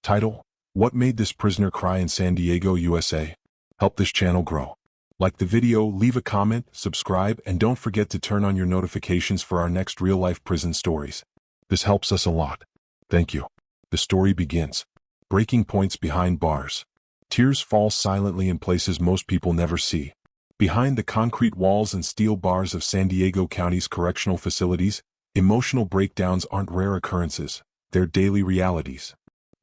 Title: What Made This Prisoner Cry in San Diego, USA? Help this channel grow. Like the video, leave a comment, subscribe, and don't forget to turn on your notifications for our next real-life prison stories. This helps us a lot. Thank you. The story begins. Breaking points behind bars. Tears fall silently in places most people never see. Behind the concrete walls and steel bars of San Diego County's correctional facilities, emotional breakdowns aren't rare occurrences, they're daily realities.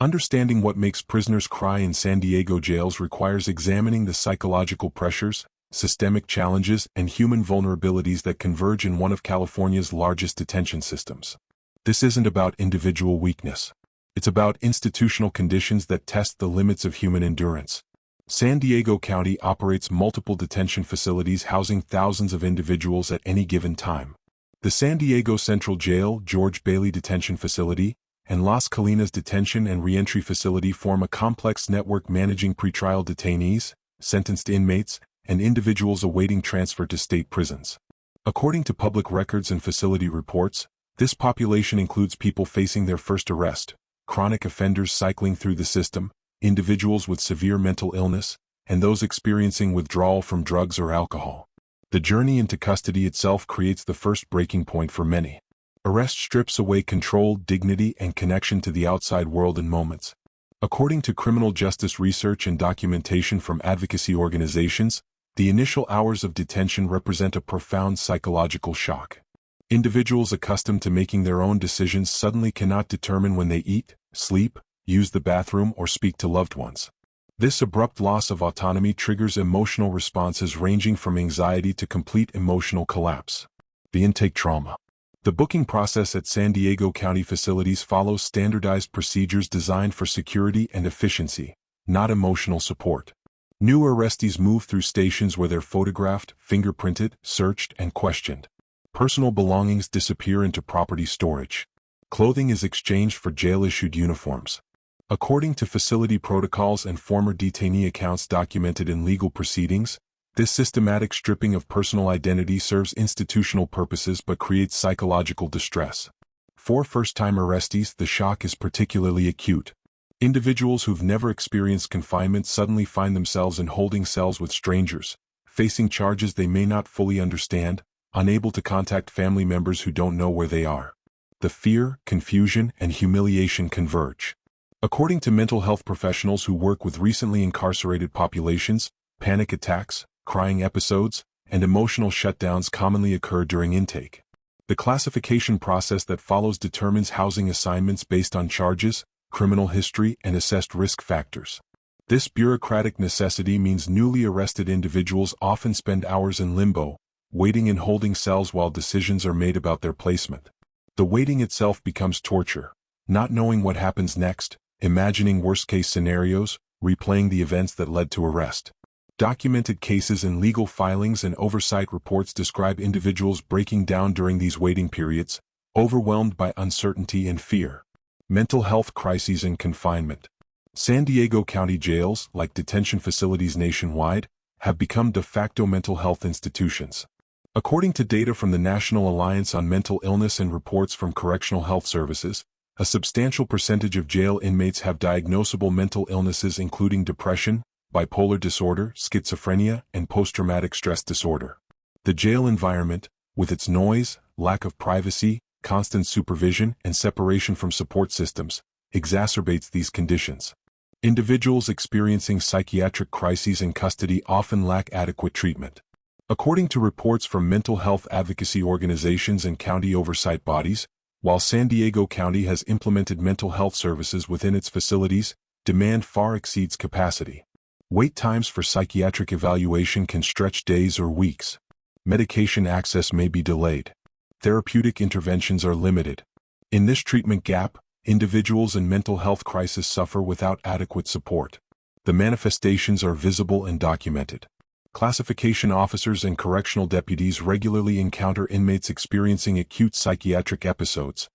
Understanding what makes prisoners cry in San Diego jails requires examining the psychological pressures, systemic challenges, and human vulnerabilities that converge in one of California's largest detention systems. This isn't about individual weakness. It's about institutional conditions that test the limits of human endurance. San Diego County operates multiple detention facilities housing thousands of individuals at any given time. The San Diego Central Jail, George Bailey Detention Facility, and Las Colinas Detention and Reentry Facility form a complex network managing pretrial detainees, sentenced inmates, and individuals awaiting transfer to state prisons. According to public records and facility reports, this population includes people facing their first arrest, chronic offenders cycling through the system, individuals with severe mental illness, and those experiencing withdrawal from drugs or alcohol. The journey into custody itself creates the first breaking point for many. Arrest strips away control, dignity, and connection to the outside world in moments. According to criminal justice research and documentation from advocacy organizations, the initial hours of detention represent a profound psychological shock. Individuals accustomed to making their own decisions suddenly cannot determine when they eat, sleep, use the bathroom, or speak to loved ones. This abrupt loss of autonomy triggers emotional responses ranging from anxiety to complete emotional collapse. The intake trauma. The booking process at San Diego County facilities follows standardized procedures designed for security and efficiency, not emotional support. New arrestees move through stations where they're photographed, fingerprinted, searched, and questioned. Personal belongings disappear into property storage. Clothing is exchanged for jail-issued uniforms. According to facility protocols and former detainee accounts documented in legal proceedings, this systematic stripping of personal identity serves institutional purposes but creates psychological distress. For first-time arrestees, the shock is particularly acute. Individuals who've never experienced confinement suddenly find themselves in holding cells with strangers, facing charges they may not fully understand, unable to contact family members who don't know where they are. The fear, confusion, and humiliation converge. According to mental health professionals who work with recently incarcerated populations, panic attacks, crying episodes, and emotional shutdowns commonly occur during intake. The classification process that follows determines housing assignments based on charges, criminal history, and assessed risk factors. This bureaucratic necessity means newly arrested individuals often spend hours in limbo, waiting in holding cells while decisions are made about their placement. The waiting itself becomes torture, not knowing what happens next, imagining worst-case scenarios, replaying the events that led to arrest. Documented cases in legal filings and oversight reports describe individuals breaking down during these waiting periods, overwhelmed by uncertainty and fear. Mental health crises and confinement. San Diego County jails, like detention facilities nationwide, have become de facto mental health institutions. According to data from the National Alliance on Mental Illness and reports from Correctional Health Services, a substantial percentage of jail inmates have diagnosable mental illnesses including depression, bipolar disorder, schizophrenia, and post-traumatic stress disorder. The jail environment, with its noise, lack of privacy, constant supervision, and separation from support systems, exacerbates these conditions. Individuals experiencing psychiatric crises in custody often lack adequate treatment. According to reports from mental health advocacy organizations and county oversight bodies, while San Diego County has implemented mental health services within its facilities, demand far exceeds capacity. Wait times for psychiatric evaluation can stretch days or weeks. Medication access may be delayed. Therapeutic interventions are limited. In this treatment gap, individuals in mental health crisis suffer without adequate support. The manifestations are visible and documented. Classification officers and correctional deputies regularly encounter inmates experiencing acute psychiatric episodes,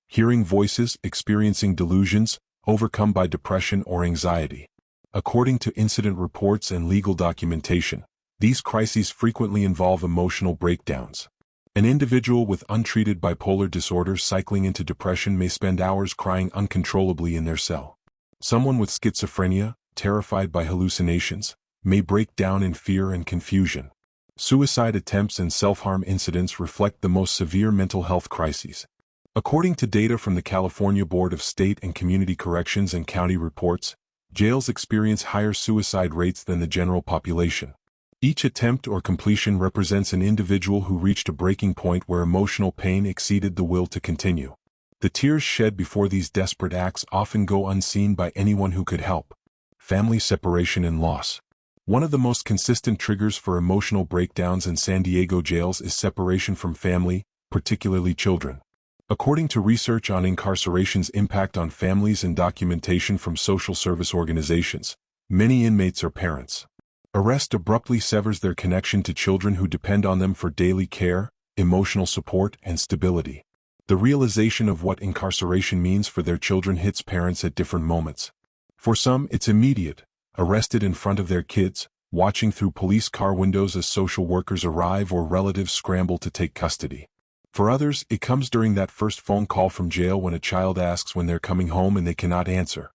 hearing voices, experiencing delusions, overcome by depression or anxiety. According to incident reports and legal documentation, these crises frequently involve emotional breakdowns. An individual with untreated bipolar disorder cycling into depression may spend hours crying uncontrollably in their cell. Someone with schizophrenia, terrified by hallucinations, may break down in fear and confusion. Suicide attempts and self-harm incidents reflect the most severe mental health crises. According to data from the California Board of State and Community Corrections and County Reports, jails experience higher suicide rates than the general population. Each attempt or completion represents an individual who reached a breaking point where emotional pain exceeded the will to continue. The tears shed before these desperate acts often go unseen by anyone who could help. Family separation and loss. One of the most consistent triggers for emotional breakdowns in San Diego jails is separation from family, particularly children. According to research on incarceration's impact on families and documentation from social service organizations, many inmates are parents. Arrest abruptly severs their connection to children who depend on them for daily care, emotional support, and stability. The realization of what incarceration means for their children hits parents at different moments. For some, it's immediate, arrested in front of their kids, watching through police car windows as social workers arrive or relatives scramble to take custody. For others, it comes during that first phone call from jail when a child asks when they're coming home and they cannot answer.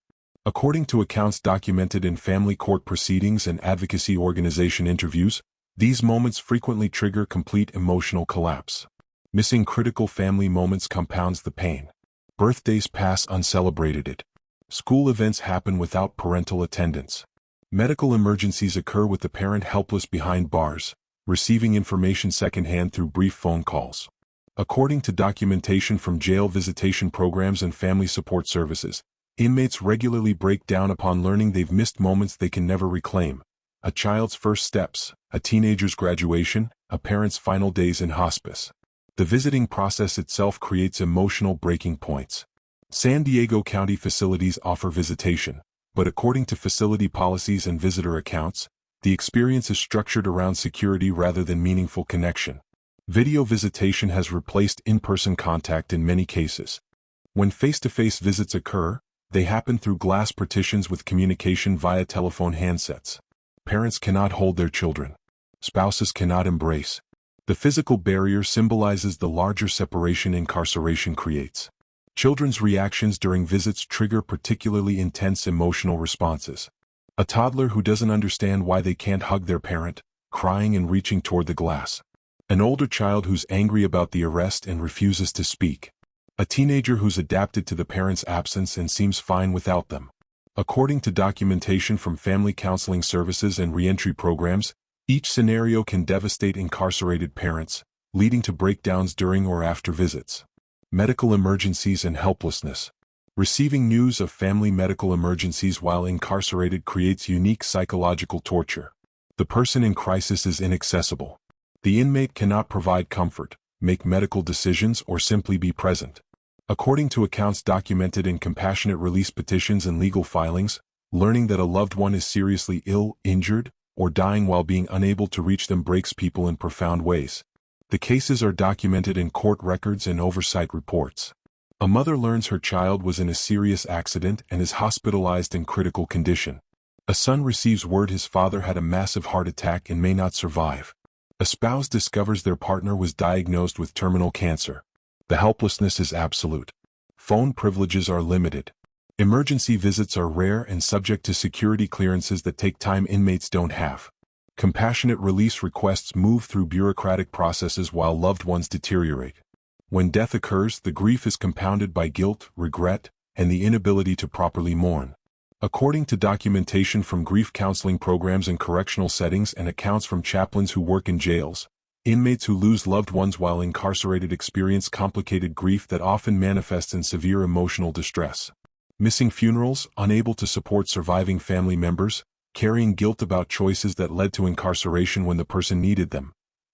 According to accounts documented in family court proceedings and advocacy organization interviews, these moments frequently trigger complete emotional collapse. Missing critical family moments compounds the pain. Birthdays pass uncelebrated. School events happen without parental attendance. Medical emergencies occur with the parent helpless behind bars, receiving information secondhand through brief phone calls. According to documentation from jail visitation programs and family support services, inmates regularly break down upon learning they've missed moments they can never reclaim. A child's first steps, a teenager's graduation, a parent's final days in hospice. The visiting process itself creates emotional breaking points. San Diego County facilities offer visitation, but according to facility policies and visitor accounts, the experience is structured around security rather than meaningful connection. Video visitation has replaced in-person contact in many cases. When face-to-face visits occur, they happen through glass partitions with communication via telephone handsets. Parents cannot hold their children. Spouses cannot embrace. The physical barrier symbolizes the larger separation incarceration creates. Children's reactions during visits trigger particularly intense emotional responses. A toddler who doesn't understand why they can't hug their parent, crying and reaching toward the glass. An older child who's angry about the arrest and refuses to speak. A teenager who's adapted to the parent's absence and seems fine without them. According to documentation from family counseling services and reentry programs, each scenario can devastate incarcerated parents, leading to breakdowns during or after visits. Medical emergencies and helplessness. Receiving news of family medical emergencies while incarcerated creates unique psychological torture. The person in crisis is inaccessible. The inmate cannot provide comfort, make medical decisions, or simply be present. According to accounts documented in compassionate release petitions and legal filings, learning that a loved one is seriously ill, injured, or dying while being unable to reach them breaks people in profound ways. The cases are documented in court records and oversight reports. A mother learns her child was in a serious accident and is hospitalized in critical condition. A son receives word his father had a massive heart attack and may not survive. A spouse discovers their partner was diagnosed with terminal cancer. The helplessness is absolute. Phone privileges are limited. Emergency visits are rare and subject to security clearances that take time inmates don't have. Compassionate release requests move through bureaucratic processes while loved ones deteriorate. When death occurs, the grief is compounded by guilt, regret, and the inability to properly mourn. According to documentation from grief counseling programs in correctional settings and accounts from chaplains who work in jails, inmates who lose loved ones while incarcerated experience complicated grief that often manifests in severe emotional distress. Missing funerals, unable to support surviving family members, carrying guilt about choices that led to incarceration when the person needed them.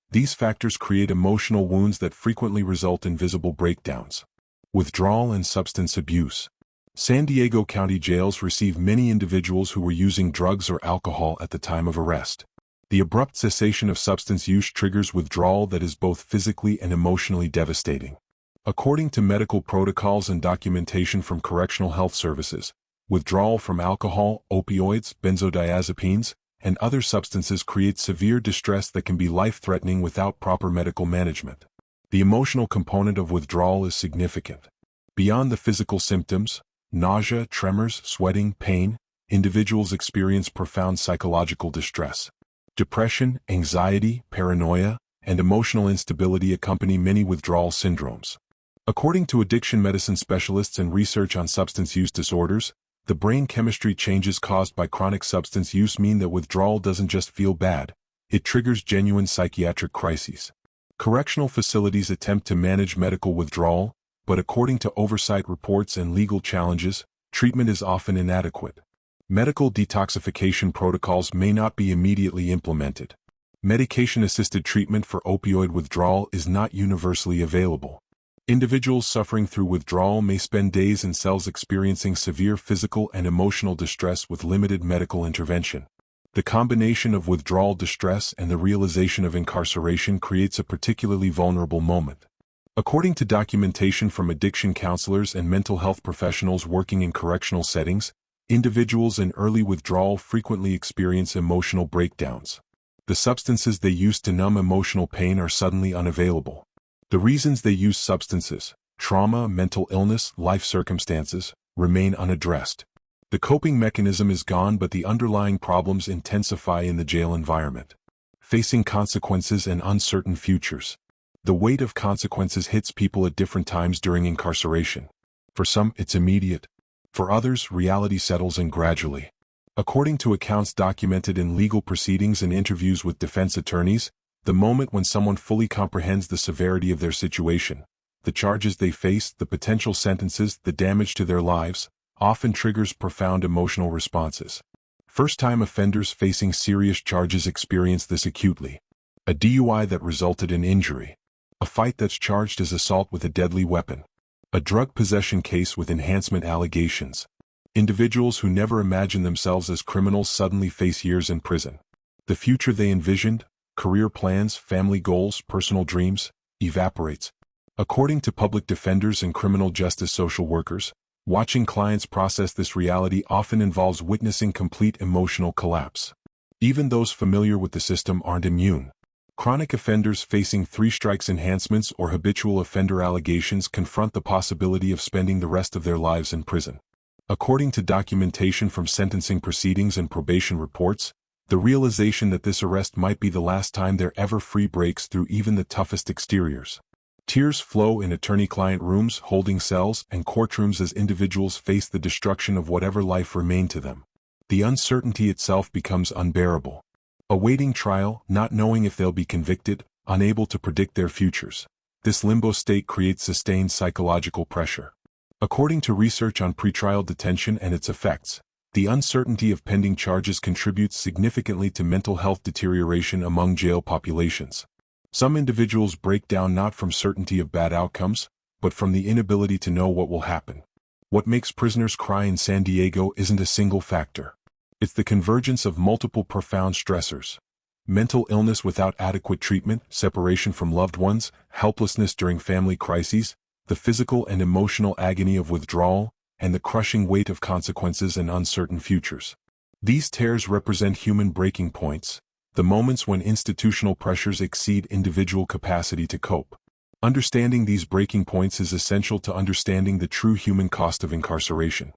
These factors create emotional wounds that frequently result in visible breakdowns. Withdrawal and substance abuse. San Diego County jails receive many individuals who were using drugs or alcohol at the time of arrest. The abrupt cessation of substance use triggers withdrawal that is both physically and emotionally devastating. According to medical protocols and documentation from correctional health services, withdrawal from alcohol, opioids, benzodiazepines, and other substances creates severe distress that can be life-threatening without proper medical management. The emotional component of withdrawal is significant. Beyond the physical symptoms, nausea, tremors, sweating, pain. Individuals experience profound psychological distress. Depression, anxiety, paranoia, and emotional instability accompany many withdrawal syndromes. According to addiction medicine specialists and research on substance use disorders, the brain chemistry changes caused by chronic substance use mean that withdrawal doesn't just feel bad, it triggers genuine psychiatric crises. Correctional facilities attempt to manage medical withdrawal, but according to oversight reports and legal challenges, treatment is often inadequate. Medical detoxification protocols may not be immediately implemented. Medication-assisted treatment for opioid withdrawal is not universally available. Individuals suffering through withdrawal may spend days in cells experiencing severe physical and emotional distress with limited medical intervention. The combination of withdrawal distress and the realization of incarceration creates a particularly vulnerable moment. According to documentation from addiction counselors and mental health professionals working in correctional settings, individuals in early withdrawal frequently experience emotional breakdowns. The substances they use to numb emotional pain are suddenly unavailable. The reasons they use substances, trauma, mental illness, life circumstances, remain unaddressed. The coping mechanism is gone, but the underlying problems intensify in the jail environment. Facing consequences and uncertain futures. The weight of consequences hits people at different times during incarceration. For some, it's immediate. For others, reality settles in gradually. According to accounts documented in legal proceedings and interviews with defense attorneys, the moment when someone fully comprehends the severity of their situation, the charges they face, the potential sentences, the damage to their lives, often triggers profound emotional responses. First-time offenders facing serious charges experience this acutely. A DUI that resulted in injury. A fight that's charged as assault with a deadly weapon. A drug possession case with enhancement allegations. Individuals who never imagined themselves as criminals suddenly face years in prison. The future they envisioned, career plans, family goals, personal dreams, evaporates. According to public defenders and criminal justice social workers, watching clients process this reality often involves witnessing complete emotional collapse. Even those familiar with the system aren't immune. Chronic offenders facing 3 strikes enhancements or habitual offender allegations confront the possibility of spending the rest of their lives in prison. According to documentation from sentencing proceedings and probation reports, the realization that this arrest might be the last time they're ever free breaks through even the toughest exteriors. Tears flow in attorney-client rooms, holding cells, and courtrooms as individuals face the destruction of whatever life remained to them. The uncertainty itself becomes unbearable. Awaiting trial, not knowing if they'll be convicted, unable to predict their futures. This limbo state creates sustained psychological pressure. According to research on pretrial detention and its effects, the uncertainty of pending charges contributes significantly to mental health deterioration among jail populations. Some individuals break down not from certainty of bad outcomes, but from the inability to know what will happen. What makes prisoners cry in San Diego isn't a single factor. It's the convergence of multiple profound stressors. Mental illness without adequate treatment, separation from loved ones, helplessness during family crises, the physical and emotional agony of withdrawal, and the crushing weight of consequences and uncertain futures. These tears represent human breaking points, the moments when institutional pressures exceed individual capacity to cope. Understanding these breaking points is essential to understanding the true human cost of incarceration.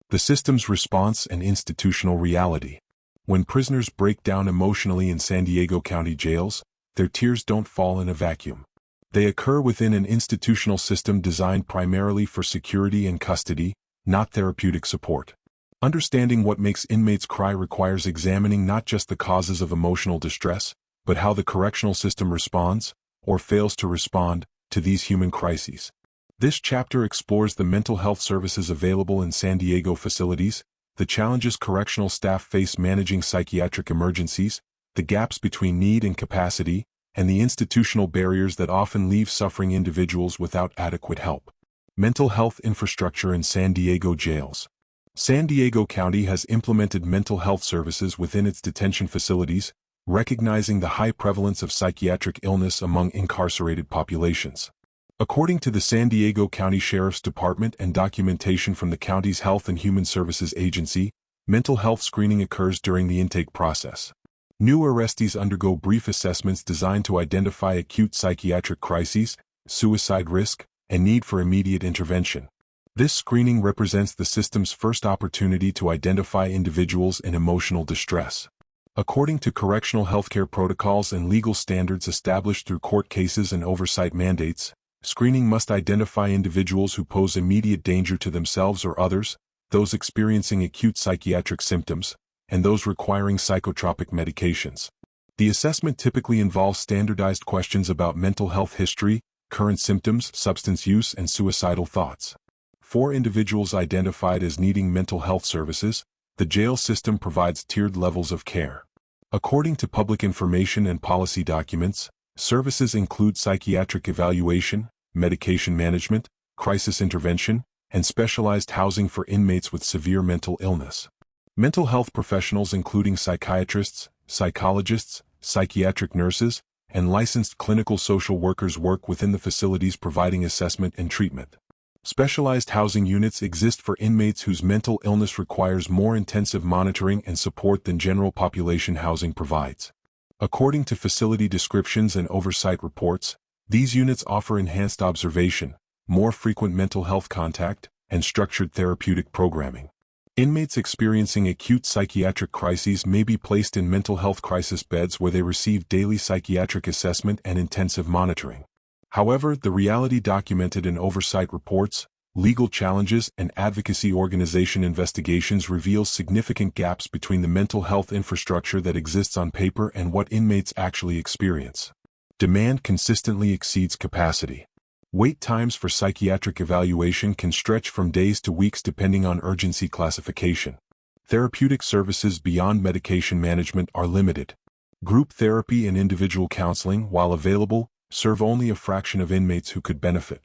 The system's response and institutional reality. When prisoners break down emotionally in San Diego County jails, their tears don't fall in a vacuum. They occur within an institutional system designed primarily for security and custody, not therapeutic support. Understanding what makes inmates cry requires examining not just the causes of emotional distress, but how the correctional system responds, or fails to respond, to these human crises. This chapter explores the mental health services available in San Diego facilities, the challenges correctional staff face managing psychiatric emergencies, the gaps between need and capacity, and the institutional barriers that often leave suffering individuals without adequate help. Mental health infrastructure in San Diego jails. San Diego County has implemented mental health services within its detention facilities, recognizing the high prevalence of psychiatric illness among incarcerated populations. According to the San Diego County Sheriff's Department and documentation from the county's Health and Human Services Agency, mental health screening occurs during the intake process. New arrestees undergo brief assessments designed to identify acute psychiatric crises, suicide risk, and need for immediate intervention. This screening represents the system's first opportunity to identify individuals in emotional distress. According to correctional healthcare protocols and legal standards established through court cases and oversight mandates, screening must identify individuals who pose immediate danger to themselves or others, those experiencing acute psychiatric symptoms, and those requiring psychotropic medications. The assessment typically involves standardized questions about mental health history, current symptoms, substance use, and suicidal thoughts. For individuals identified as needing mental health services, the jail system provides tiered levels of care. According to public information and policy documents, services include psychiatric evaluation, medication management, crisis intervention, and specialized housing for inmates with severe mental illness. Mental health professionals including psychiatrists, psychologists, psychiatric nurses, and licensed clinical social workers work within the facilities providing assessment and treatment. Specialized housing units exist for inmates whose mental illness requires more intensive monitoring and support than general population housing provides. According to facility descriptions and oversight reports, these units offer enhanced observation, more frequent mental health contact, and structured therapeutic programming. Inmates experiencing acute psychiatric crises may be placed in mental health crisis beds where they receive daily psychiatric assessment and intensive monitoring. However, the reality documented in oversight reports, legal challenges, and advocacy organization investigations reveals significant gaps between the mental health infrastructure that exists on paper and what inmates actually experience. Demand consistently exceeds capacity. Wait times for psychiatric evaluation can stretch from days to weeks depending on urgency classification. Therapeutic services beyond medication management are limited. Group therapy and individual counseling, while available, serve only a fraction of inmates who could benefit.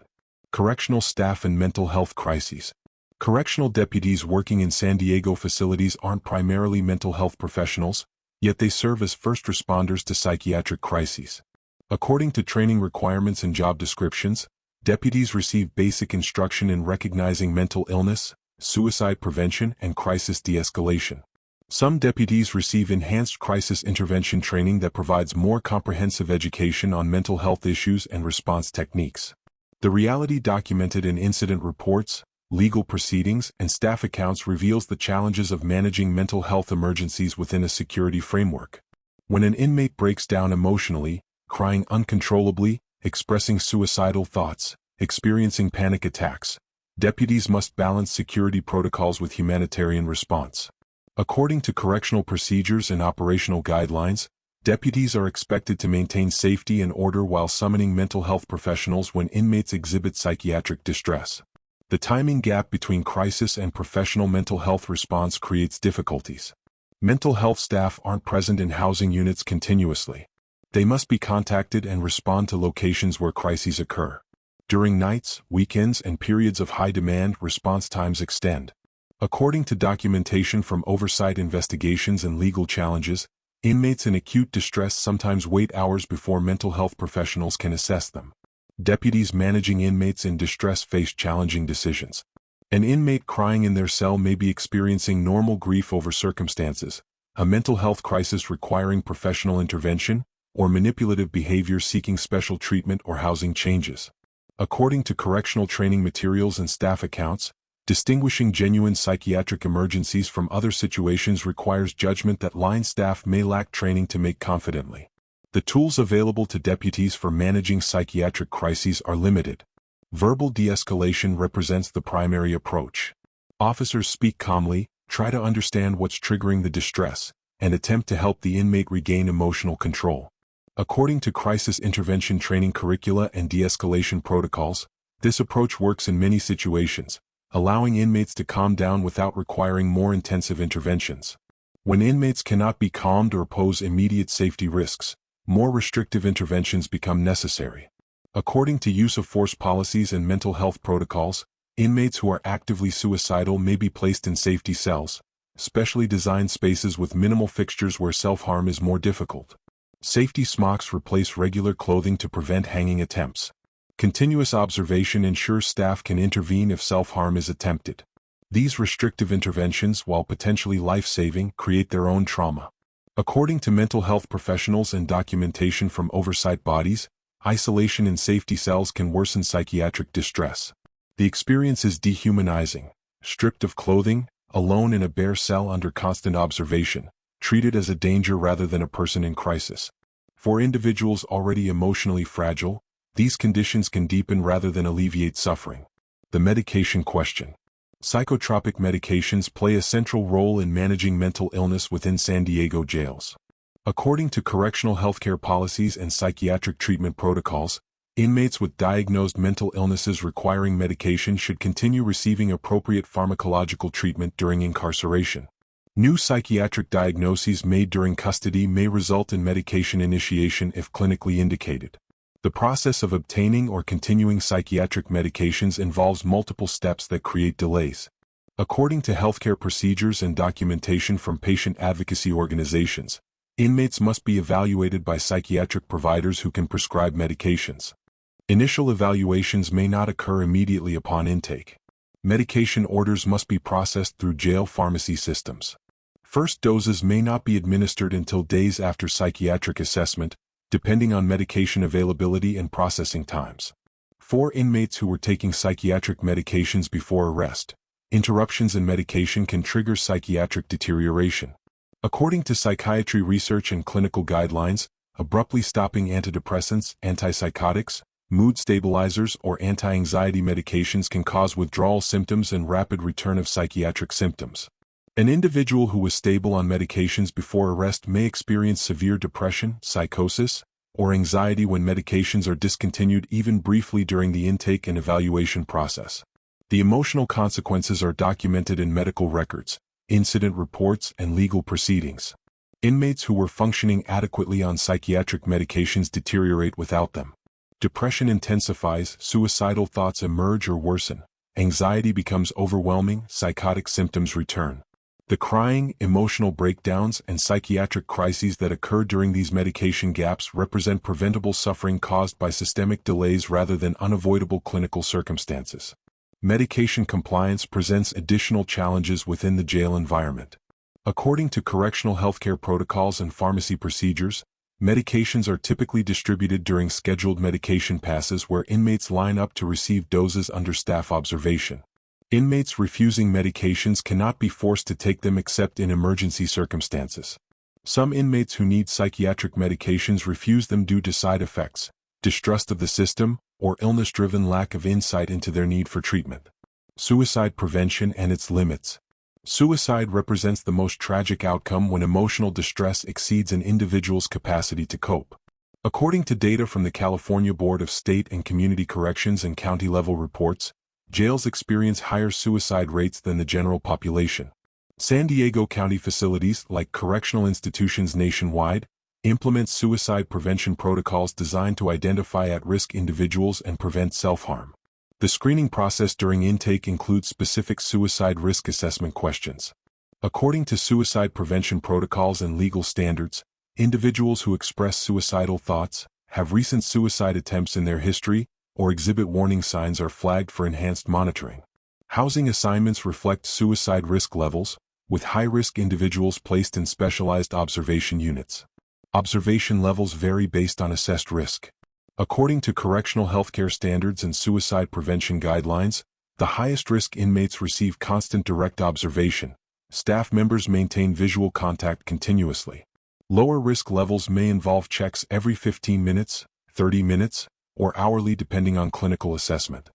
Correctional staff and mental health crises. Correctional deputies working in San Diego facilities aren't primarily mental health professionals, yet they serve as first responders to psychiatric crises. According to training requirements and job descriptions, deputies receive basic instruction in recognizing mental illness, suicide prevention, and crisis de-escalation. Some deputies receive enhanced crisis intervention training that provides more comprehensive education on mental health issues and response techniques. The reality documented in incident reports, legal proceedings, and staff accounts reveals the challenges of managing mental health emergencies within a security framework. When an inmate breaks down emotionally, crying uncontrollably, expressing suicidal thoughts, experiencing panic attacks, deputies must balance security protocols with humanitarian response. According to correctional procedures and operational guidelines, deputies are expected to maintain safety and order while summoning mental health professionals when inmates exhibit psychiatric distress. The timing gap between crisis and professional mental health response creates difficulties. Mental health staff aren't present in housing units continuously. They must be contacted and respond to locations where crises occur. During nights, weekends, and periods of high demand, response times extend. According to documentation from oversight investigations and legal challenges, inmates in acute distress sometimes wait hours before mental health professionals can assess them. Deputies managing inmates in distress face challenging decisions. An inmate crying in their cell may be experiencing normal grief over circumstances, a mental health crisis requiring professional intervention, or manipulative behavior seeking special treatment or housing changes. According to correctional training materials and staff accounts, distinguishing genuine psychiatric emergencies from other situations requires judgment that line staff may lack training to make confidently. The tools available to deputies for managing psychiatric crises are limited. Verbal de-escalation represents the primary approach. Officers speak calmly, try to understand what's triggering the distress, and attempt to help the inmate regain emotional control. According to crisis intervention training curricula and de-escalation protocols, this approach works in many situations, allowing inmates to calm down without requiring more intensive interventions. When inmates cannot be calmed or pose immediate safety risks, more restrictive interventions become necessary. According to use of force policies and mental health protocols, inmates who are actively suicidal may be placed in safety cells, specially designed spaces with minimal fixtures where self-harm is more difficult. Safety smocks replace regular clothing to prevent hanging attempts. Continuous observation ensures staff can intervene if self-harm is attempted. These restrictive interventions, while potentially life-saving, create their own trauma. According to mental health professionals and documentation from oversight bodies, isolation in safety cells can worsen psychiatric distress. The experience is dehumanizing, stripped of clothing, alone in a bare cell under constant observation, treated as a danger rather than a person in crisis. For individuals already emotionally fragile, these conditions can deepen rather than alleviate suffering. The medication question. Psychotropic medications play a central role in managing mental illness within San Diego jails. According to correctional healthcare policies and psychiatric treatment protocols, inmates with diagnosed mental illnesses requiring medication should continue receiving appropriate pharmacological treatment during incarceration. New psychiatric diagnoses made during custody may result in medication initiation if clinically indicated. The process of obtaining or continuing psychiatric medications involves multiple steps that create delays. According to healthcare procedures and documentation from patient advocacy organizations, inmates must be evaluated by psychiatric providers who can prescribe medications. Initial evaluations may not occur immediately upon intake. Medication orders must be processed through jail pharmacy systems. First doses may not be administered until days after psychiatric assessment, depending on medication availability and processing times. For inmates who were taking psychiatric medications before arrest, interruptions in medication can trigger psychiatric deterioration. According to psychiatry research and clinical guidelines, abruptly stopping antidepressants, antipsychotics, mood stabilizers, or anti-anxiety medications can cause withdrawal symptoms and rapid return of psychiatric symptoms. An individual who was stable on medications before arrest may experience severe depression, psychosis, or anxiety when medications are discontinued even briefly during the intake and evaluation process. The emotional consequences are documented in medical records, incident reports, and legal proceedings. Inmates who were functioning adequately on psychiatric medications deteriorate without them. Depression intensifies, suicidal thoughts emerge or worsen, anxiety becomes overwhelming, psychotic symptoms return. The crying, emotional breakdowns, and psychiatric crises that occur during these medication gaps represent preventable suffering caused by systemic delays rather than unavoidable clinical circumstances. Medication compliance presents additional challenges within the jail environment. According to correctional healthcare protocols and pharmacy procedures, medications are typically distributed during scheduled medication passes where inmates line up to receive doses under staff observation. Inmates refusing medications cannot be forced to take them except in emergency circumstances. Some inmates who need psychiatric medications refuse them due to side effects, distrust of the system, or illness-driven lack of insight into their need for treatment. Suicide prevention and its limits. Suicide represents the most tragic outcome when emotional distress exceeds an individual's capacity to cope. According to data from the California Board of State and Community Corrections and county-level reports, jails experience higher suicide rates than the general population. San Diego County facilities, like correctional institutions nationwide, implement suicide prevention protocols designed to identify at-risk individuals and prevent self-harm. The screening process during intake includes specific suicide risk assessment questions. According to suicide prevention protocols and legal standards, individuals who express suicidal thoughts, have recent suicide attempts in their history, or exhibit warning signs are flagged for enhanced monitoring. Housing assignments reflect suicide risk levels, with high-risk individuals placed in specialized observation units. Observation levels vary based on assessed risk. According to correctional healthcare standards and suicide prevention guidelines, the highest-risk inmates receive constant direct observation. Staff members maintain visual contact continuously. Lower risk levels may involve checks every 15 minutes, 30 minutes, or hourly depending on clinical assessment.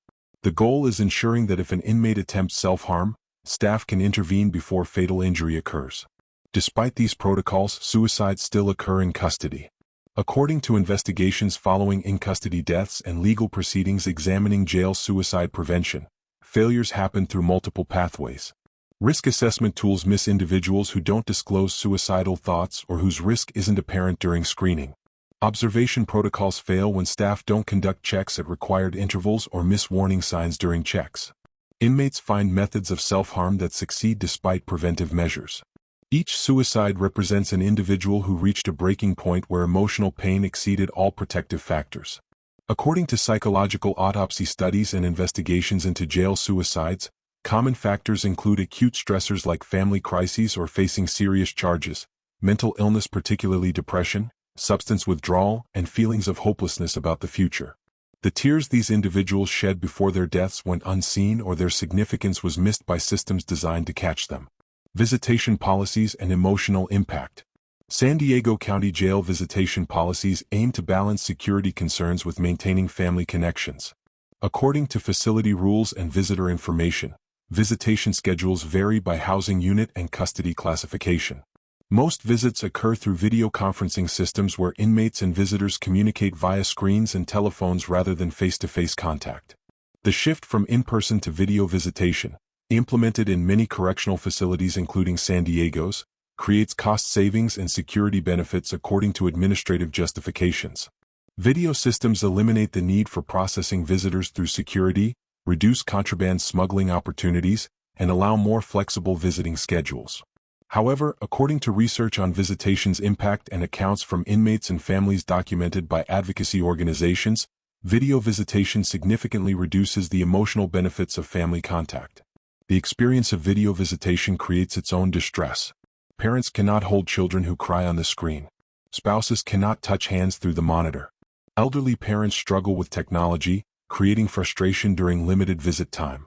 The goal is ensuring that if an inmate attempts self-harm, staff can intervene before fatal injury occurs. Despite these protocols, suicides still occur in custody. According to investigations following in-custody deaths and legal proceedings examining jail suicide prevention, failures happen through multiple pathways. Risk assessment tools miss individuals who don't disclose suicidal thoughts or whose risk isn't apparent during screening. Observation protocols fail when staff don't conduct checks at required intervals or miss warning signs during checks. Inmates find methods of self-harm that succeed despite preventive measures. Each suicide represents an individual who reached a breaking point where emotional pain exceeded all protective factors. According to psychological autopsy studies and investigations into jail suicides, common factors include acute stressors like family crises or facing serious charges, mental illness particularly depression, substance withdrawal, and feelings of hopelessness about the future. The tears these individuals shed before their deaths went unseen or their significance was missed by systems designed to catch them. Visitation policies and emotional impact. San Diego County Jail visitation policies aim to balance security concerns with maintaining family connections. According to facility rules and visitor information, visitation schedules vary by housing unit and custody classification. Most visits occur through video conferencing systems where inmates and visitors communicate via screens and telephones rather than face-to-face contact. The shift from in-person to video visitation, implemented in many correctional facilities including San Diego's, creates cost savings and security benefits according to administrative justifications. Video systems eliminate the need for processing visitors through security, reduce contraband smuggling opportunities, and allow more flexible visiting schedules. However, according to research on visitation's impact and accounts from inmates and families documented by advocacy organizations, video visitation significantly reduces the emotional benefits of family contact. The experience of video visitation creates its own distress. Parents cannot hold children who cry on the screen. Spouses cannot touch hands through the monitor. Elderly parents struggle with technology, creating frustration during limited visit time.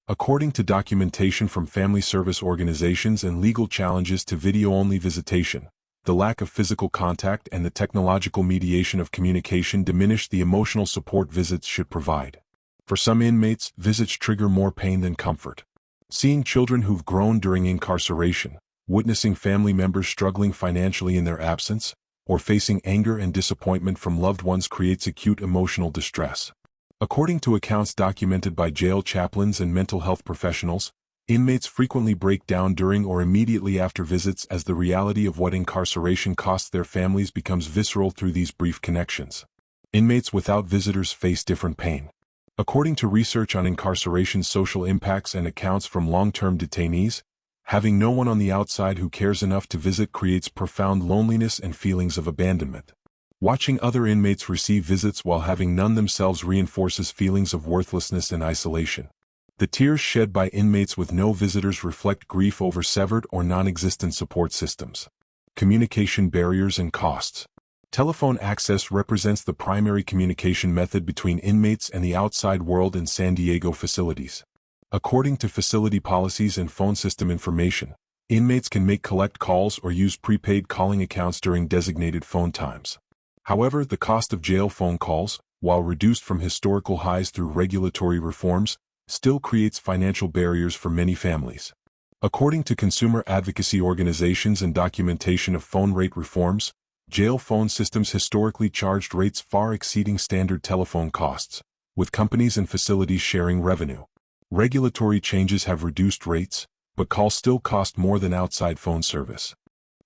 According to documentation from family service organizations and legal challenges to video-only visitation, the lack of physical contact and the technological mediation of communication diminish the emotional support visits should provide. For some inmates, visits trigger more pain than comfort. Seeing children who've grown during incarceration, witnessing family members struggling financially in their absence, or facing anger and disappointment from loved ones creates acute emotional distress. According to accounts documented by jail chaplains and mental health professionals, inmates frequently break down during or immediately after visits as the reality of what incarceration costs their families becomes visceral through these brief connections. Inmates without visitors face different pain. According to research on incarceration's social impacts and accounts from long-term detainees, having no one on the outside who cares enough to visit creates profound loneliness and feelings of abandonment. Watching other inmates receive visits while having none themselves reinforces feelings of worthlessness and isolation. The tears shed by inmates with no visitors reflect grief over severed or non-existent support systems. Communication barriers and costs. Telephone access represents the primary communication method between inmates and the outside world in San Diego facilities. According to facility policies and phone system information, inmates can make collect calls or use prepaid calling accounts during designated phone times. However, the cost of jail phone calls, while reduced from historical highs through regulatory reforms, still creates financial barriers for many families. According to consumer advocacy organizations and documentation of phone rate reforms, jail phone systems historically charged rates far exceeding standard telephone costs, with companies and facilities sharing revenue. Regulatory changes have reduced rates, but calls still cost more than outside phone service.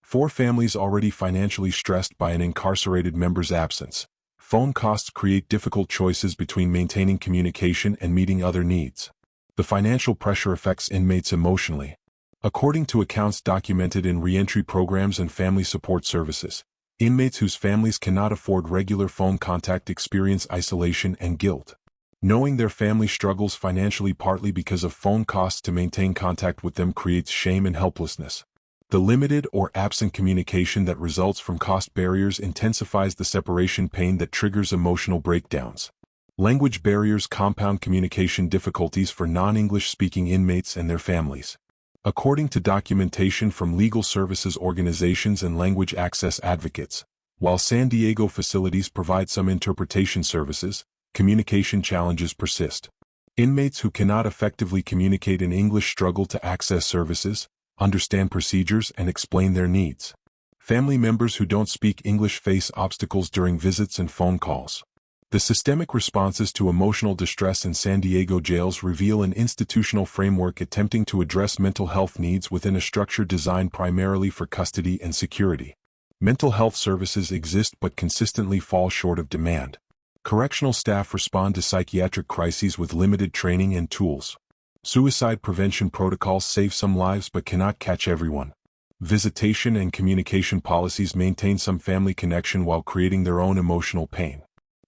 For families already financially stressed by an incarcerated member's absence, phone costs create difficult choices between maintaining communication and meeting other needs. The financial pressure affects inmates emotionally. According to accounts documented in reentry programs and family support services, inmates whose families cannot afford regular phone contact experience isolation and guilt. Knowing their family struggles financially partly because of phone costs to maintain contact with them creates shame and helplessness. The limited or absent communication that results from cost barriers intensifies the separation pain that triggers emotional breakdowns. Language barriers compound communication difficulties for non-English speaking inmates and their families. According to documentation from legal services organizations and language access advocates, while San Diego facilities provide some interpretation services, communication challenges persist. Inmates who cannot effectively communicate in English struggle to access services, understand procedures, and explain their needs. Family members who don't speak English face obstacles during visits and phone calls. The systemic responses to emotional distress in San Diego jails reveal an institutional framework attempting to address mental health needs within a structure designed primarily for custody and security. Mental health services exist but consistently fall short of demand. Correctional staff respond to psychiatric crises with limited training and tools. Suicide prevention protocols save some lives but cannot catch everyone. Visitation and communication policies maintain some family connection while creating their own emotional pain.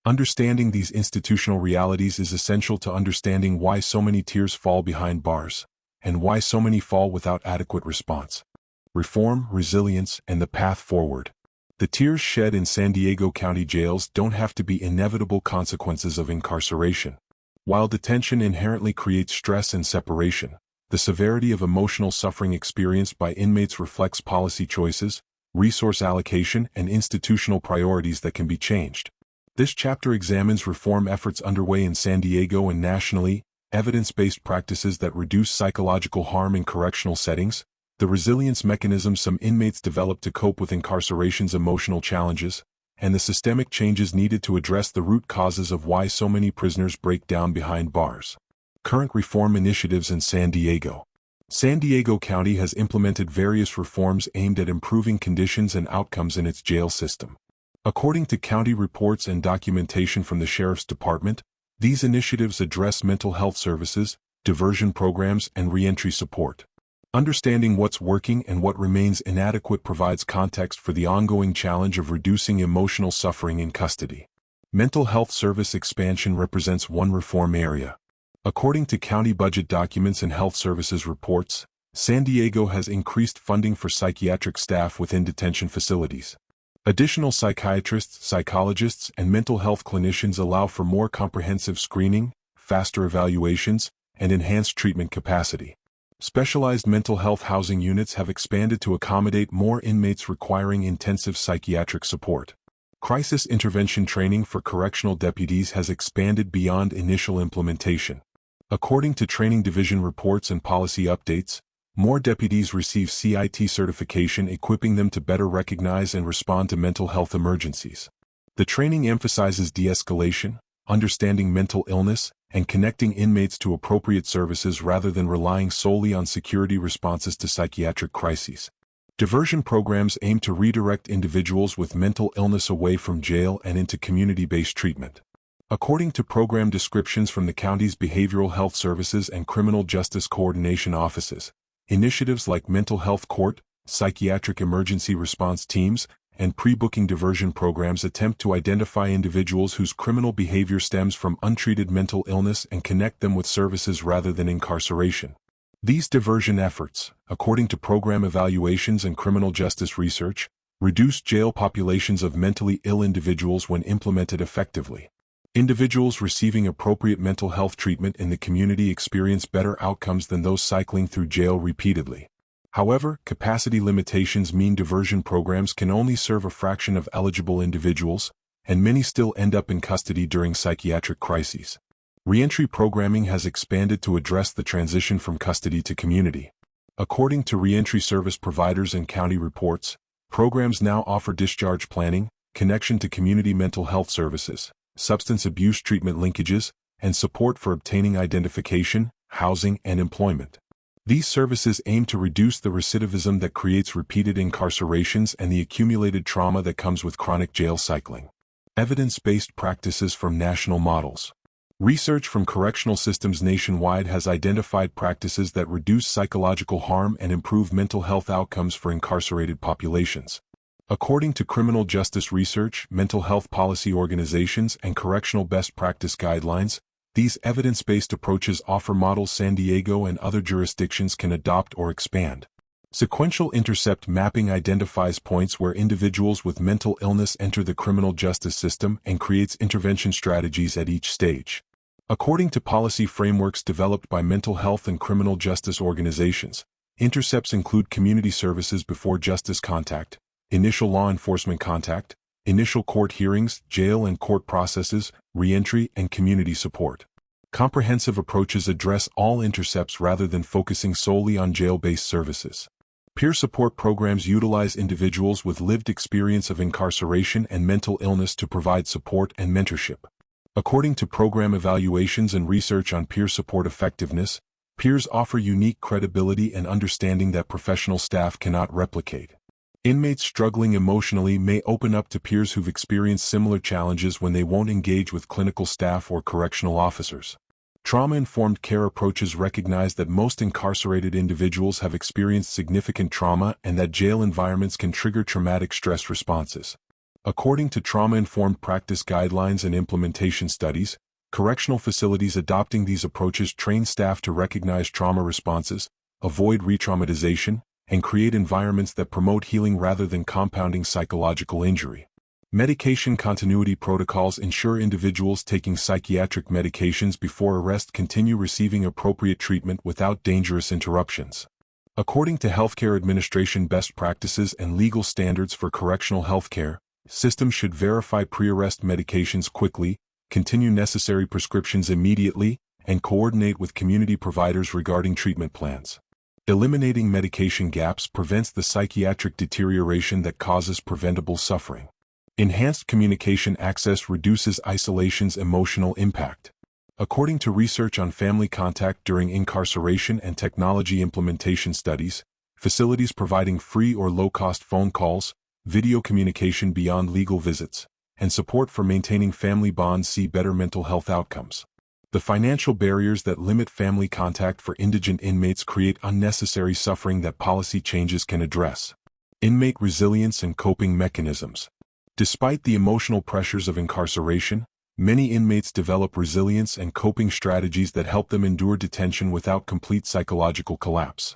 Understanding these institutional realities is essential to understanding why so many tears fall behind bars, and why so many fall without adequate response. Reform, resilience, and the path forward. The tears shed in San Diego County jails don't have to be inevitable consequences of incarceration. While detention inherently creates stress and separation, the severity of emotional suffering experienced by inmates reflects policy choices, resource allocation, and institutional priorities that can be changed. This chapter examines reform efforts underway in San Diego and nationally, evidence-based practices that reduce psychological harm in correctional settings, the resilience mechanisms some inmates develop to cope with incarceration's emotional challenges, and the systemic changes needed to address the root causes of why so many prisoners break down behind bars. Current reform initiatives in San Diego. San Diego County has implemented various reforms aimed at improving conditions and outcomes in its jail system. According to county reports and documentation from the Sheriff's Department, these initiatives address mental health services, diversion programs, and reentry support. Understanding what's working and what remains inadequate provides context for the ongoing challenge of reducing emotional suffering in custody. Mental health service expansion represents one reform area. According to county budget documents and health services reports, San Diego has increased funding for psychiatric staff within detention facilities. Additional psychiatrists, psychologists, and mental health clinicians allow for more comprehensive screening, faster evaluations, and enhanced treatment capacity. Specialized mental health housing units have expanded to accommodate more inmates requiring intensive psychiatric support. Crisis intervention training for correctional deputies has expanded beyond initial implementation. According to training division reports and policy updates, more deputies receive CIT certification equipping them to better recognize and respond to mental health emergencies. The training emphasizes de-escalation, understanding mental illness, and connecting inmates to appropriate services rather than relying solely on security responses to psychiatric crises. Diversion programs aim to redirect individuals with mental illness away from jail and into community-based treatment. According to program descriptions from the county's behavioral health services and criminal justice coordination offices, initiatives like mental health court, psychiatric emergency response teams, and pre-booking diversion programs attempt to identify individuals whose criminal behavior stems from untreated mental illness and connect them with services rather than incarceration. These diversion efforts, according to program evaluations and criminal justice research, reduce jail populations of mentally ill individuals when implemented effectively. Individuals receiving appropriate mental health treatment in the community experience better outcomes than those cycling through jail repeatedly. However, capacity limitations mean diversion programs can only serve a fraction of eligible individuals, and many still end up in custody during psychiatric crises. Reentry programming has expanded to address the transition from custody to community. According to reentry service providers and county reports, programs now offer discharge planning, connection to community mental health services, substance abuse treatment linkages, and support for obtaining identification, housing, and employment. These services aim to reduce the recidivism that creates repeated incarcerations and the accumulated trauma that comes with chronic jail cycling. Evidence-based practices from national models. Research from correctional systems nationwide has identified practices that reduce psychological harm and improve mental health outcomes for incarcerated populations. According to criminal justice research, mental health policy organizations, and correctional best practice guidelines, these evidence-based approaches offer models San Diego and other jurisdictions can adopt or expand. Sequential intercept mapping identifies points where individuals with mental illness enter the criminal justice system and creates intervention strategies at each stage. According to policy frameworks developed by mental health and criminal justice organizations, intercepts include community services before justice contact, initial law enforcement contact, initial court hearings, jail and court processes, reentry, and community support. Comprehensive approaches address all intercepts rather than focusing solely on jail-based services. Peer support programs utilize individuals with lived experience of incarceration and mental illness to provide support and mentorship. According to program evaluations and research on peer support effectiveness, peers offer unique credibility and understanding that professional staff cannot replicate. Inmates struggling emotionally may open up to peers who've experienced similar challenges when they won't engage with clinical staff or correctional officers. Trauma-informed care approaches recognize that most incarcerated individuals have experienced significant trauma and that jail environments can trigger traumatic stress responses. According to trauma-informed practice guidelines and implementation studies, correctional facilities adopting these approaches train staff to recognize trauma responses, avoid re-traumatization, and create environments that promote healing rather than compounding psychological injury. Medication continuity protocols ensure individuals taking psychiatric medications before arrest continue receiving appropriate treatment without dangerous interruptions. According to Healthcare Administration best practices and legal standards for correctional healthcare, systems should verify pre-arrest medications quickly, continue necessary prescriptions immediately, and coordinate with community providers regarding treatment plans. Eliminating medication gaps prevents the psychiatric deterioration that causes preventable suffering. Enhanced communication access reduces isolation's emotional impact. According to research on family contact during incarceration and technology implementation studies, facilities providing free or low-cost phone calls, video communication beyond legal visits, and support for maintaining family bonds see better mental health outcomes. The financial barriers that limit family contact for indigent inmates create unnecessary suffering that policy changes can address. Inmate resilience and coping mechanisms. Despite the emotional pressures of incarceration, many inmates develop resilience and coping strategies that help them endure detention without complete psychological collapse.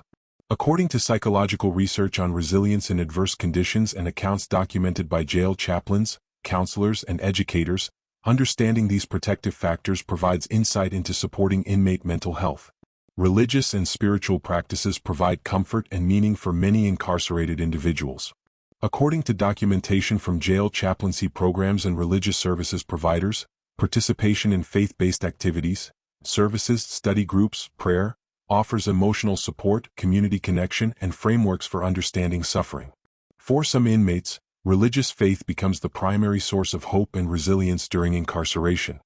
According to psychological research on resilience in adverse conditions and accounts documented by jail chaplains, counselors, and educators, understanding these protective factors provides insight into supporting inmate mental health. Religious and spiritual practices provide comfort and meaning for many incarcerated individuals. According to documentation from jail chaplaincy programs and religious services providers, participation in faith-based activities, services, study groups, prayer, offers emotional support, community connection, and frameworks for understanding suffering. For some inmates, religious faith becomes the primary source of hope and resilience during incarceration.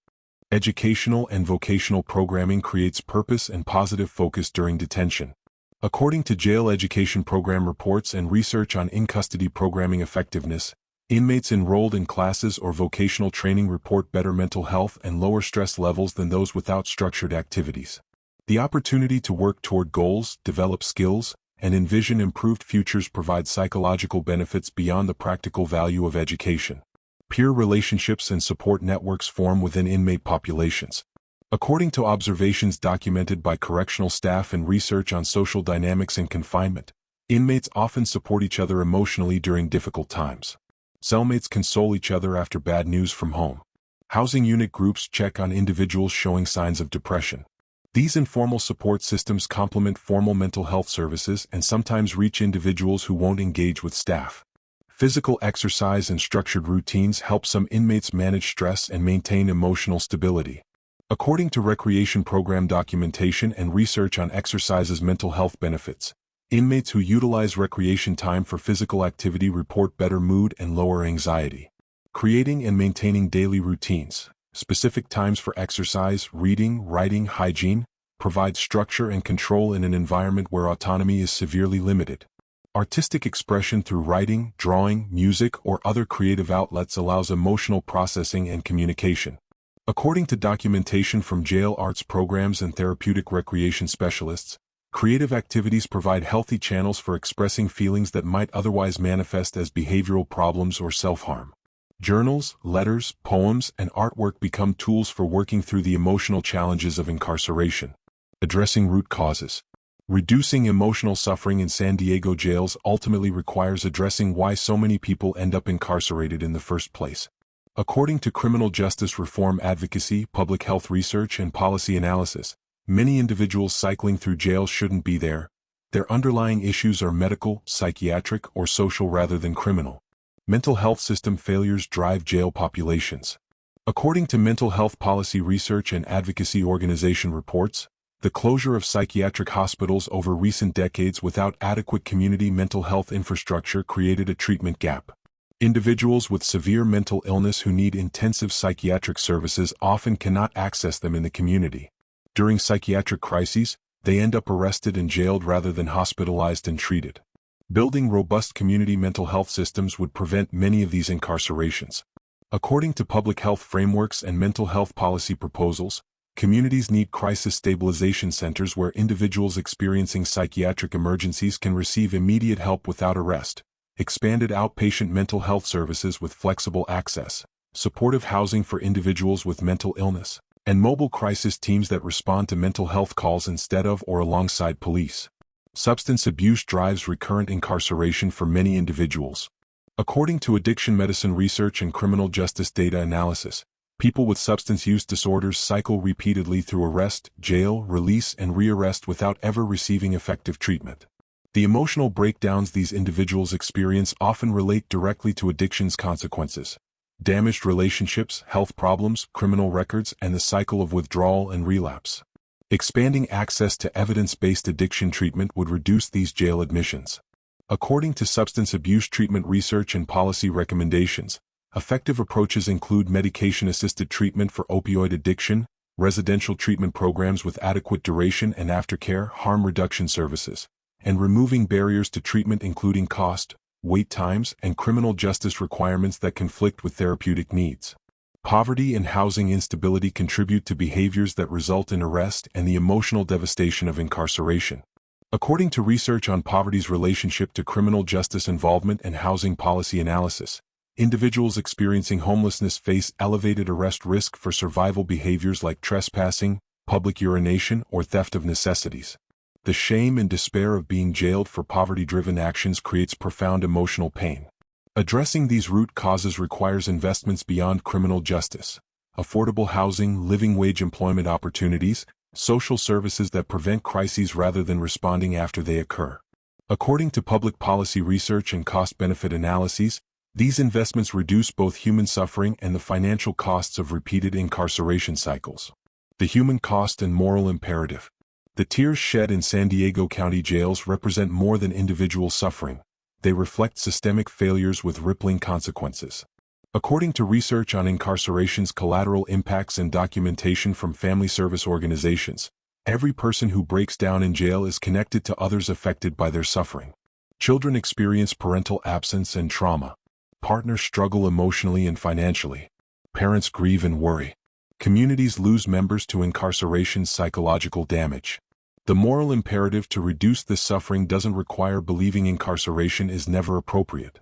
Educational and vocational programming creates purpose and positive focus during detention. According to jail education program reports and research on in-custody programming effectiveness, inmates enrolled in classes or vocational training report better mental health and lower stress levels than those without structured activities. The opportunity to work toward goals, develop skills, and envision improved futures provide psychological benefits beyond the practical value of education. Peer relationships and support networks form within inmate populations. According to observations documented by correctional staff and research on social dynamics in confinement, inmates often support each other emotionally during difficult times. Cellmates console each other after bad news from home. Housing unit groups check on individuals showing signs of depression. These informal support systems complement formal mental health services and sometimes reach individuals who won't engage with staff. Physical exercise and structured routines help some inmates manage stress and maintain emotional stability. According to recreation program documentation and research on exercise's mental health benefits, inmates who utilize recreation time for physical activity report better mood and lower anxiety. Creating and maintaining daily routines, specific times for exercise, reading, writing, hygiene, provides structure and control in an environment where autonomy is severely limited. Artistic expression through writing, drawing, music, or other creative outlets allows emotional processing and communication. According to documentation from jail arts programs and therapeutic recreation specialists, creative activities provide healthy channels for expressing feelings that might otherwise manifest as behavioral problems or self-harm. Journals, letters, poems, and artwork become tools for working through the emotional challenges of incarceration. Addressing root causes. Reducing emotional suffering in San Diego jails ultimately requires addressing why so many people end up incarcerated in the first place. According to criminal justice reform advocacy, public health research, and policy analysis, many individuals cycling through jail shouldn't be there. Their underlying issues are medical, psychiatric, or social rather than criminal. Mental health system failures drive jail populations. According to mental health policy research and advocacy organization reports, the closure of psychiatric hospitals over recent decades without adequate community mental health infrastructure created a treatment gap. Individuals with severe mental illness who need intensive psychiatric services often cannot access them in the community. During psychiatric crises, they end up arrested and jailed rather than hospitalized and treated. Building robust community mental health systems would prevent many of these incarcerations. According to public health frameworks and mental health policy proposals, communities need crisis stabilization centers where individuals experiencing psychiatric emergencies can receive immediate help without arrest, expanded outpatient mental health services with flexible access, supportive housing for individuals with mental illness, and mobile crisis teams that respond to mental health calls instead of or alongside police. Substance abuse drives recurrent incarceration for many individuals. According to addiction medicine research and criminal justice data analysis, people with substance use disorders cycle repeatedly through arrest, jail, release, and rearrest without ever receiving effective treatment. The emotional breakdowns these individuals experience often relate directly to addiction's consequences: damaged relationships, health problems, criminal records, and the cycle of withdrawal and relapse. Expanding access to evidence-based addiction treatment would reduce these jail admissions. According to substance abuse treatment research and policy recommendations, effective approaches include medication-assisted treatment for opioid addiction, residential treatment programs with adequate duration and aftercare, harm reduction services, and removing barriers to treatment including cost, wait times, and criminal justice requirements that conflict with therapeutic needs. Poverty and housing instability contribute to behaviors that result in arrest and the emotional devastation of incarceration. According to research on poverty's relationship to criminal justice involvement and housing policy analysis, individuals experiencing homelessness face elevated arrest risk for survival behaviors like trespassing, public urination, or theft of necessities. The shame and despair of being jailed for poverty-driven actions creates profound emotional pain. Addressing these root causes requires investments beyond criminal justice: affordable housing, living wage employment opportunities, social services that prevent crises rather than responding after they occur. According to public policy research and cost-benefit analyses, these investments reduce both human suffering and the financial costs of repeated incarceration cycles. The human cost and moral imperative. The tears shed in San Diego County jails represent more than individual suffering. They reflect systemic failures with rippling consequences. According to research on incarceration's collateral impacts and documentation from family service organizations, every person who breaks down in jail is connected to others affected by their suffering. Children experience parental absence and trauma. Partners struggle emotionally and financially. Parents grieve and worry. Communities lose members to incarceration's psychological damage. The moral imperative to reduce this suffering doesn't require believing incarceration is never appropriate.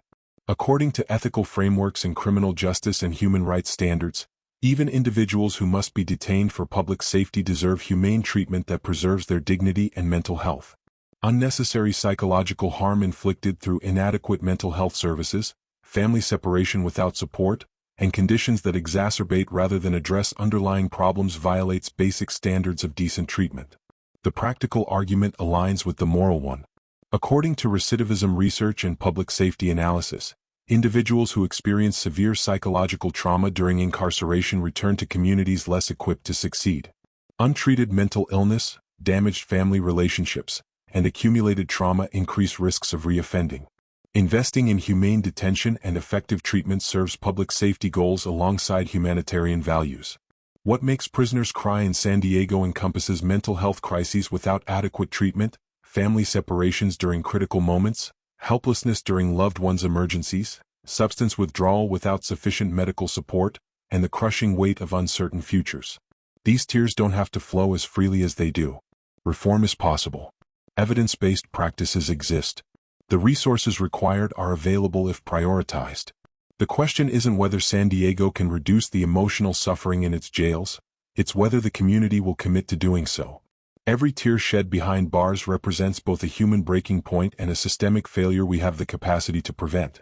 According to ethical frameworks in criminal justice and human rights standards, even individuals who must be detained for public safety deserve humane treatment that preserves their dignity and mental health. Unnecessary psychological harm inflicted through inadequate mental health services, family separation without support, and conditions that exacerbate rather than address underlying problems violates basic standards of decent treatment. The practical argument aligns with the moral one. According to recidivism research and public safety analysis, individuals who experience severe psychological trauma during incarceration return to communities less equipped to succeed. Untreated mental illness, damaged family relationships, and accumulated trauma increase risks of reoffending. Investing in humane detention and effective treatment serves public safety goals alongside humanitarian values. What makes prisoners cry in San Diego encompasses mental health crises without adequate treatment, family separations during critical moments, helplessness during loved ones' emergencies, substance withdrawal without sufficient medical support, and the crushing weight of uncertain futures. These tears don't have to flow as freely as they do. Reform is possible. Evidence-based practices exist. The resources required are available if prioritized. The question isn't whether San Diego can reduce the emotional suffering in its jails, it's whether the community will commit to doing so. Every tear shed behind bars represents both a human breaking point and a systemic failure we have the capacity to prevent.